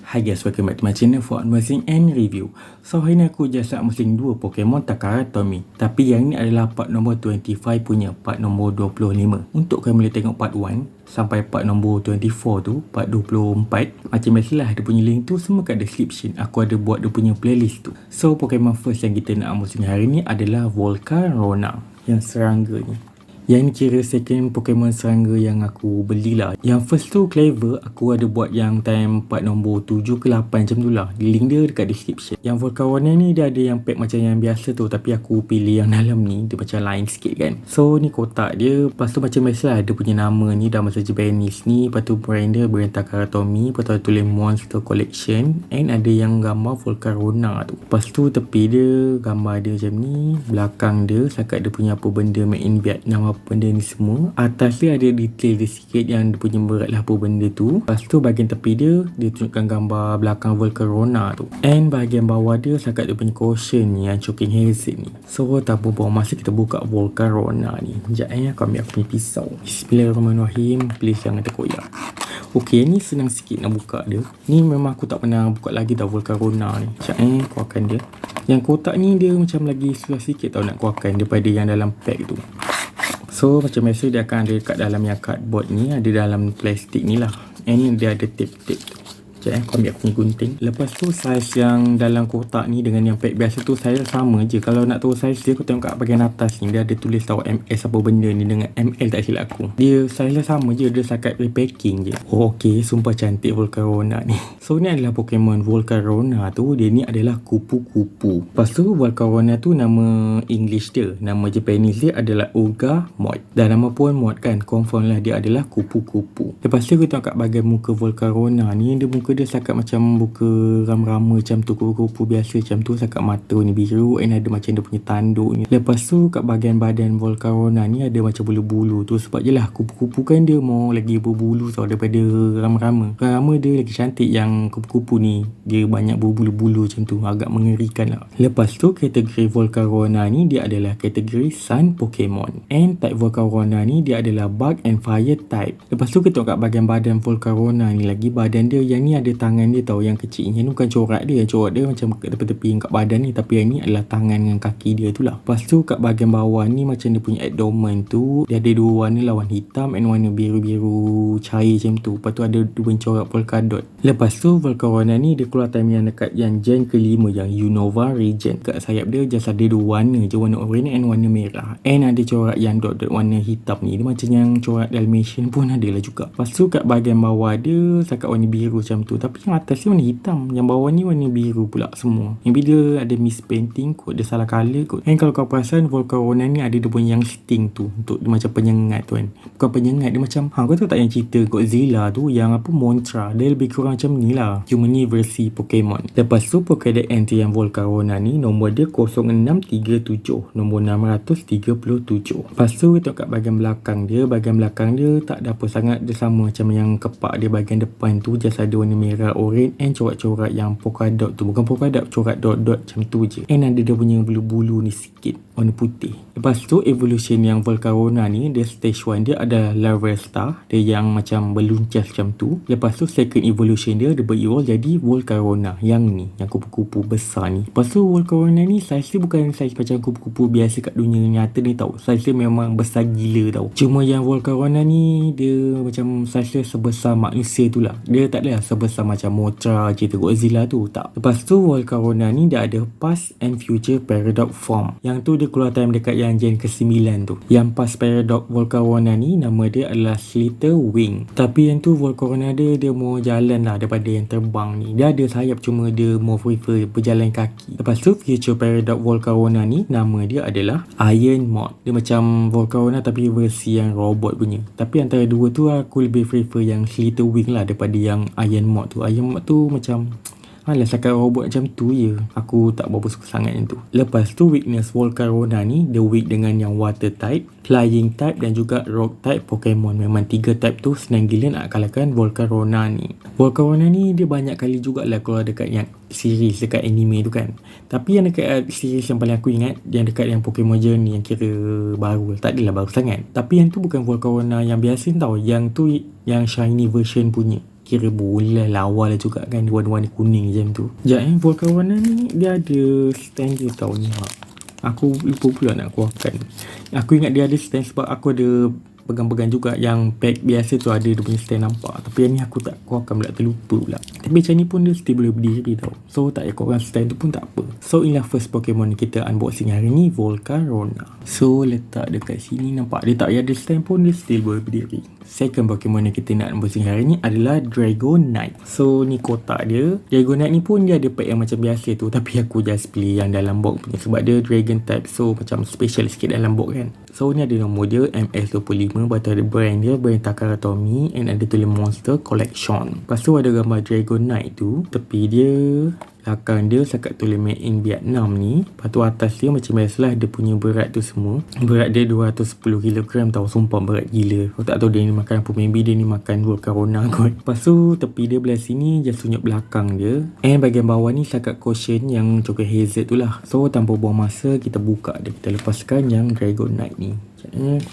Hi guys, welcome back to my channel for unboxing and review. So hari ni aku just nak unboxing dua Pokemon Takara Tomy. Tapi yang ni adalah part nombor 25 punya, part nombor 25. Untuk kalian boleh tengok part 1 sampai part nombor 24 tu, part 24. Macam biasalah, dia punya link tu semua kat description. Aku ada buat dia punya playlist tu. So Pokemon first yang kita nak unboxing hari ni adalah Volcarona, yang serangga ni. Yang ni kira second Pokemon serangga yang aku belilah. Yang first tu Clever, aku ada buat yang time part nombor 7 ke 8 macam tu lah. Link dia dekat description. Yang Volcarona ni dia ada yang pack macam yang biasa tu, tapi aku pilih yang dalam ni, dia macam lain sikit kan. So ni kotak dia. Lepas tu macam biasa lah, dia punya nama ni dah masa Japanese ni. Lepas tu brand dia brand Takara Tomy. Lepas tu ada tulis Monster Collection. And ada yang gambar Volcarona tu. Lepas tu tepi dia gambar dia macam ni. Belakang dia setakat dia punya apa benda made in Vietnam, benda ni semua. Atas dia ada detail dia sikit yang dia punya berat lah apa benda tu. Lepas tu bahagian tepi dia tunjukkan gambar belakang Volcarona tu. And bahagian bawah dia setakat dia punya caution ni, yang choking hazard ni. So tanpa buang masa kita buka Volcarona ni. Sekejap aku ambil aku punya pisau. Bismillahirrahmanirrahim. Please jangan terkoyak. Ok, ni senang sikit nak buka dia. Ni memang aku tak pernah buka lagi dah Volcarona ni. Sekejap keluarkan dia. Yang kotak ni dia macam lagi susah sikit tau nak keluarkan daripada yang dalam pack tu. So macam biasa dia akan ada kat dalam yang cardboard ni, ada dalam plastik ni lah. And dia ada tape-tape tu. Sekejap aku ambil aku punya gunting. Lepas tu saiz yang dalam kotak ni dengan yang pack biasa tu saiz sama je. Kalau nak tahu saiz dia, aku tengok kat bahagian atas ni, dia ada tulis tahu MS apa benda ni dengan ML tak silap aku. Dia saiz sama je, dia setakat repacking je. Oh ok, sumpah cantik Volcarona ni. So ni adalah Pokemon Volcarona tu, dia ni adalah kupu-kupu. Lepas tu Volcarona tu nama English dia, nama Japanese dia adalah Uga Mod. Dan nama pun Mod kan, confirm lah dia adalah kupu-kupu. Lepas tu kita tengok kat bahagian muka Volcarona ni, dia muka dia setakat macam muka rama-rama macam tu, kupu-kupu biasa macam tu. Setakat mata ni biru, and ada macam dia punya tanduk ni. Lepas tu kat bahagian badan Volcarona ni ada macam bulu-bulu tu. Sebab je lah kupu-kupu kan dia mau lagi berbulu tau daripada rama-rama. Rama dia lagi cantik, yang kupu-kupu ni dia banyak berbulu-bulu macam tu, agak mengerikan lah. Lepas tu kategori Volcarona ni dia adalah kategori Sun Pokemon. And type Volcarona ni dia adalah Bug and Fire type. Lepas tu kita tengok kat bahagian badan Volcarona ni lagi, badan dia yang ni ada tangan dia tau, yang kecil. Yang ni bukan corak dia, yang corak dia macam kat tepi-tepi kat badan ni, tapi yang ni adalah tangan dengan kaki dia tu lah. Lepas tu kat bahagian bawah ni macam dia punya abdomen tu, dia ada dua warna lah, warna hitam and warna biru-biru cair macam tu. Lepas tu ada dua corak polka dot. Lepas tu Volcarona ni dia keluar time yang dekat yang gen kelima, yang Unova region. Kat sayap dia just ada dua warna je, warna oranye and warna merah. And ada corak yang dot-dot warna hitam ni, dia macam yang corak Dalmatian pun ada lah juga. Lepas tu kat bahagian bawah dia setakat warna biru macam tu, tapi yang atas ni warna hitam, yang bawah ni warna biru pula semua. Maybe dia ada mispainting kot, dia salah colour kot. And kalau kau perasan Volcarona ni ada dia punya yang sting tu, untuk dia macam penyengat tu kan. Bukan penyengat, dia macam kau tahu tak yang cerita Godzilla tu, yang apa Montra, dia lebih kurang macam ni lah, cuma ni versi Pokemon. Lepas tu Pokédex entry yang Volcarona ni nombor dia 0637, nombor 637. Lepas tu kita kat bahagian belakang dia, bahagian belakang dia tak ada apa sangat, dia sama macam yang kepak dia bahagian depan tu, just ada warna merah, orange and corak-corak yang polka dot tu, bukan polka dot, corak dot-dot macam tu je. And ada dia punya bulu-bulu ni sikit warna putih. Lepas tu evolution yang Volcarona ni, dia stage 1 dia ada Larvesta, dia yang macam beluncas macam tu. Lepas tu second evolution dia berevolve jadi Volcarona yang ni, yang kupu-kupu besar ni. Lepas tu Volcarona ni saiz dia bukan saiz macam kupu-kupu biasa kat dunia nyata ni tau, saiz dia memang besar gila tau. Cuma yang Volcarona ni dia macam saiz dia sebesar manusia tu lah, dia tak adalah sebesar macam Mothra cerita Godzilla tu, tak. Lepas tu Volcarona ni dia ada past and future paradox form, yang tu dia keluar time dekat yang gen ke-9 tu. Yang past paradox Volcarona ni nama dia adalah Slither Wing, tapi yang tu Volcarona dia mau jalan lah daripada yang terbang ni, dia ada sayap cuma dia mau prefer berjalan kaki. Lepas tu future paradox Volcarona ni nama dia adalah Iron Mod, dia macam Volcarona tapi versi yang robot punya. Tapi antara dua tu aku lebih prefer yang Slither Wing lah daripada yang Iron Mod tu. Iron Mod tu macam alah setakat robot macam tu je, aku tak berapa suka sangat yang tu. Lepas tu weakness Volcarona ni, dia weak dengan yang water type, flying type dan juga rock type Pokemon. Memang tiga type tu senang gila nak kalahkan Volcarona ni. Volcarona ni dia banyak kali jugalah keluar dekat yang series dekat anime tu kan. Tapi yang dekat series yang paling aku ingat, yang dekat yang Pokemon Journey yang kira baru, tak adalah baru sangat. Tapi yang tu bukan Volcarona yang biasa tau, yang tu yang shiny version punya. kira bola lawa lah juga kan, warna-warna kuning macam tu. Sekejap Volcarona ni dia ada stand dia tau ni. Aku lupa pula nak keluarkan. Aku ingat dia ada stand sebab aku ada pegang-pegang juga yang pack biasa tu, ada dia punya stand nampak. Tapi yang ni aku tak keluarkan pula, terlupa pula. Tapi macam ni pun dia still boleh berdiri tau. So tak payah keluarkan stand tu pun tak apa. So inilah first Pokemon kita unboxing hari ni, Volcarona. So letak dekat sini, nampak dia tak payah ada stand pun dia still boleh berdiri. Second Pokemon yang kita nak unboxing hari ni adalah Dragonite. So ni kotak dia. Dragonite ni pun dia ada pack yang macam biasa tu, tapi aku just pilih yang dalam box punya sebab dia Dragon type, so macam special sikit dalam box kan. So ni ada nombor dia MS25, lepas tu ada brand dia, brand Takara Tomy, and ada tulis Monster Collection. Lepas tu ada gambar Dragonite tu, tepi dia, belakang dia sekat tulis made in Vietnam ni. Lepas tu atas dia macam biasalah dia punya berat tu semua. Berat dia 210kg tau, sumpah berat gila. Aku tak tahu dia ni makan apa, maybe dia ni makan Volcarona kot. Lepas tu tepi dia belah sini just tunjuk belakang dia, and bahagian bawah ni sekat cushion yang coklat hazard tu lah. So tanpa buang masa kita buka dia, kita lepaskan yang Dragonite ni.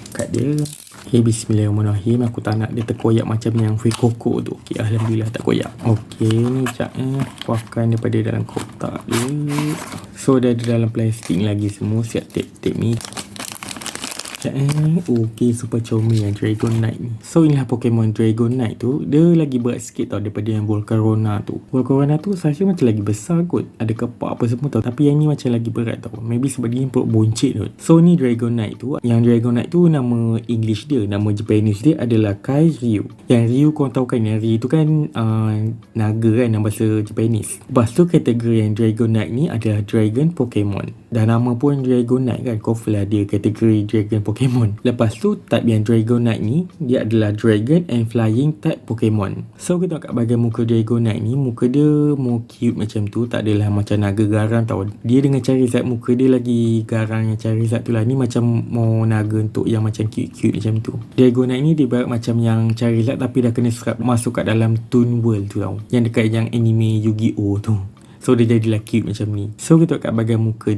Kat dia. Okay, bismillahirrahmanirrahim. Aku tak nak dia terkoyak macam yang fake koko tu. Okay, alhamdulillah tak koyak. Okay, ni sekejap keluarkan daripada dalam kotak dia. So dia ada dalam plastik lagi semua, siap tape ni. Okay, super comel yang Dragonite ni. So inilah Pokemon Dragonite tu. Dia lagi berat sikit tau daripada yang Volcarona tu. Volcarona tu saya macam lagi besar kot, ada kepak apa semua tau. Tapi yang ni macam lagi berat tau, maybe sebab dia perut boncit kot. So ni Dragonite tu. Yang Dragonite tu nama English dia, nama Japanese dia adalah Kai Ryu. Yang Ryu korang tahu kan, yang Ryu tu kan naga kan dalam bahasa Japanese. Lepas tu kategori yang Dragonite ni adalah Dragon Pokemon. Dah nama pun Dragonite kan, confirm lah dia kategori Dragon Pokemon. Lepas tu type yang Dragonite ni dia adalah Dragon and Flying type Pokemon. So kita tengok kat bahagian muka Dragonite ni, muka dia more cute macam tu, tak adalah macam naga garang tau. Dia dengan Charizard muka dia lagi garang yang Charizard tu lah. Ni macam more naga untuk yang macam cute-cute macam tu. Dragonite ni dia berat macam yang Charizard tapi dah kena serap masuk kat dalam Toon World tu tau, yang dekat yang anime Yu-Gi-Oh tu. So dia jadilah cute macam ni. So kita tengok kat bahagian muka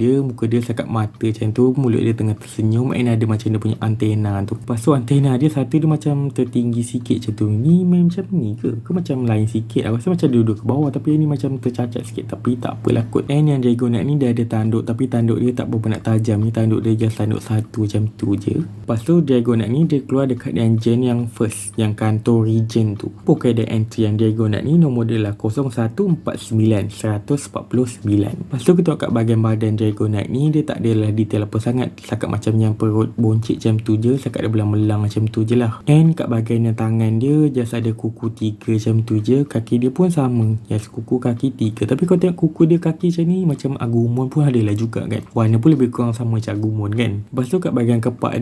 dia sekat mata macam tu, mulut dia tengah tersenyum, and ada macam dia punya antena tu. Lepas tu antena dia satu dia macam tertinggi sikit macam tu. Ni macam ni ke? Ke macam lain sikit? Aku rasa macam dia duduk ke bawah, tapi yang ni macam tercacat sikit, tapi tak apalah kot. And yang Dragonite ni dia ada tanduk, tapi tanduk dia tak berapa nak tajam. Ni tanduk dia just tanduk satu macam tu je. Lepas tu Dragonite ni dia keluar dekat yang gen yang first, yang Kanto region tu. Pokemon entry yang Dragonite ni nombor dia lah 0149 149. Lepas tu kita tengok kat bahagian badan Dragonite ni, dia tak adalah detail apa sangat, sekat macam yang perut boncit macam tu je, sekat dia belang melang macam tu je lah. And kat bahagian yang tangan dia just ada kuku 3 macam tu je. Kaki dia pun sama, yes, kuku kaki 3. Tapi kalau tengok kuku dia kaki macam ni, macam Agumon pun adalah juga kan. Warna pun lebih kurang sama macam Agumon kan. Lepas tu kat bahagian kepak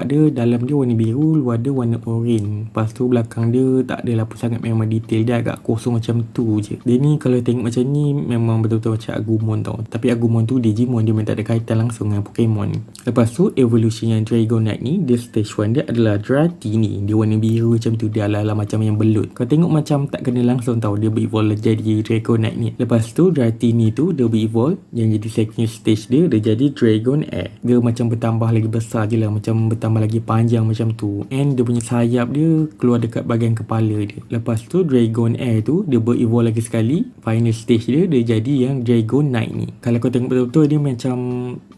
dia dalam dia warna biru, luar dia warna orange. Lepas tu belakang dia tak adalah apa sangat, memang detail dia agak kosong macam tu je. Dia ni kalau tengok macam ni memang betul-betul macam Agumon tau. Tapi Agumon tu Digimon, dia memang tak ada kaitan langsung dengan Pokemon. Lepas tu evolution yang Dragonite ni, dia stage 1 dia adalah Dratini. Dia warna biru macam tu, dia ala-ala macam yang belut. Kau tengok macam tak kena langsung tau, dia ber-evolve jadi Dragonite ni. Lepas tu Dratini tu dia ber-evolve, yang jadi second stage dia jadi Dragonair. Dia macam bertambah lagi besar je lah, macam bertambah lagi panjang macam tu. And dia punya sayap dia keluar dekat bahagian kepala dia. Lepas tu Dragonair tu dia ber-evolve lagi sekali, final stage dia jadi yang Dragonite ni. Kalau kau tengok betul-betul dia macam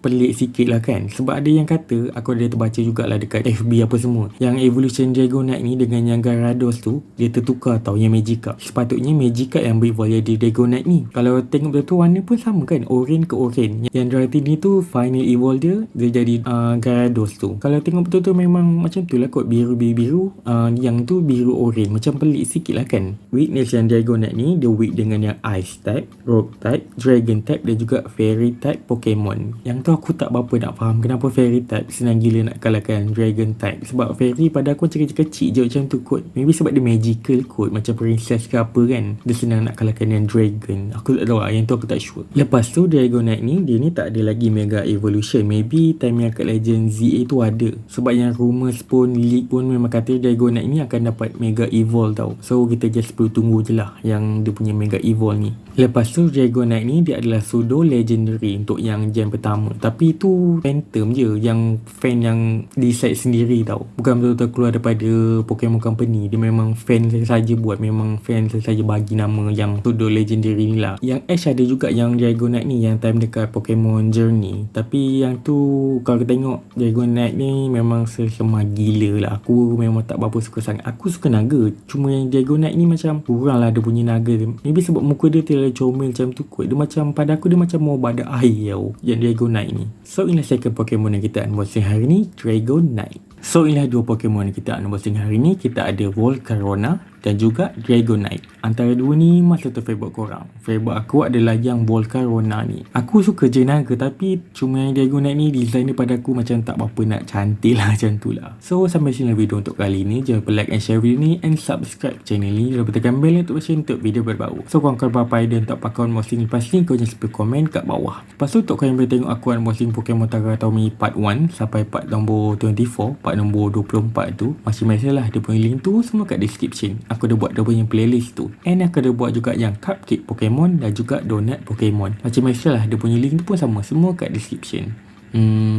pelik sikit lah kan. Sebab ada yang kata, aku ada terbaca jugalah dekat FB apa semua, yang evolution Dragonite ni dengan yang Gyarados tu dia tertukar tau, yang Magikarp. Sepatutnya Magikarp yang ber-evolve jadi Dragonite ni. Kalau tengok betul-betul warna pun sama kan, orange ke orange. Yang Dratini tu final evolve dia jadi Gyarados tu. Kalau tengok betul-betul memang macam tu lah kot, biru-biru, yang tu biru orange, macam pelik sikit lah kan. Weakness yang Dragonite ni, dia weak dengan yang Ice type, Rock type, Dragon type dan juga Fairy type Pokemon. Yang tu aku tak berapa nak faham kenapa Fairy type senang gila nak kalahkan Dragon type. Sebab Fairy pada aku macam kecil-kecil je macam tu kot. Maybe sebab dia magical kot, macam princess ke apa kan, dia senang nak kalahkan yang Dragon. Aku tak tahu lah, yang tu aku tak sure. Lepas tu Dragonite ni, dia ni tak ada lagi Mega Evolution. Maybe time yang kat Legend ZA tu ada. Sebab yang rumors pun, leak pun memang kata Dragonite ni akan dapat Mega Evolve tau. So kita just perlu tunggu je lah yang dia punya Mega Evolve ni. Lepas tu Dragonite ni dia adalah pseudo legendary untuk yang gen pertama. Tapi tu phantom je, yang fan yang decide sendiri tau. Bukan betul-betul keluar daripada Pokemon Company. Dia memang fan saja buat, memang fan saja bagi nama yang pseudo legendary ni lah. Yang Ash ada juga yang Dragonite ni yang time dekat Pokemon Journey. Tapi yang tu kalau kita tengok Dragonite ni memang semah gila lah. Aku memang tak berapa suka sangat. Aku suka naga. Cuma yang Dragonite ni macam kurang lah dia punya naga tu. Maybe sebab muka dia terlalu comel macam tu kot. Dia macam, pada aku dia macam mau badak air tau, yang Dragonite ni. So inilah second Pokemon yang kita unboxing hari ni, Dragonite. So inilah dua Pokemon yang kita unboxing hari ni. Kita ada Volcarona dan juga Dragonite. Antara dua ni mana satu favourite korang? Favourite aku adalah yang Volcarona ni. Aku suka je naga, tapi cuma yang Dragonite ni design dia pada aku macam tak berapa nak cantik lah macam tu lah. So sampai sini video untuk kali ni. Jangan lupa like and share video ni and subscribe channel ni. Jangan lupa tekan bell notification untuk video terbaru. So korang kalau apa idea untuk pakai unboxing lepas ni, kau jangan lupa komen kat bawah. Lepas tu untuk korang yang boleh tengok aku unboxing Pokemon Tara Tomy part 1 sampai part nombor 24, part nombor 24 tu, masih lah dia punya link tu semua kat description. Aku dah buat dia punya playlist tu. And aku dah buat juga yang cupcake Pokemon dan juga donut Pokemon. Macam-macam lah dia punya link tu pun sama, semua kat description.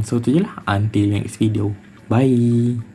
So tu je lah. Until next video. Bye.